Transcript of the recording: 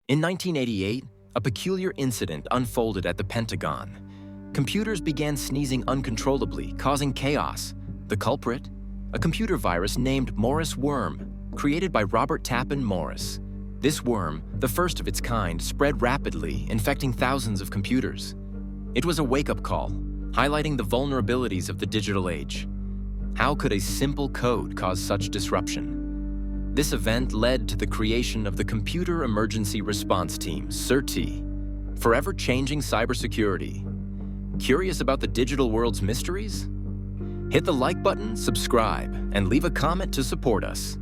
In 1988, a peculiar incident unfolded at the Pentagon. Computers began sneezing uncontrollably, causing chaos. The culprit? A computer virus named Morris Worm, created by Robert Tappan Morris. This worm, the first of its kind, spread rapidly, infecting thousands of computers. It was a wake-up call, highlighting the vulnerabilities of the digital age. How could a simple code cause such disruption? This event led to the creation of the Computer Emergency Response Team, CERT, forever changing cybersecurity. Curious about the digital world's mysteries? Hit the like button, subscribe, and leave a comment to support us.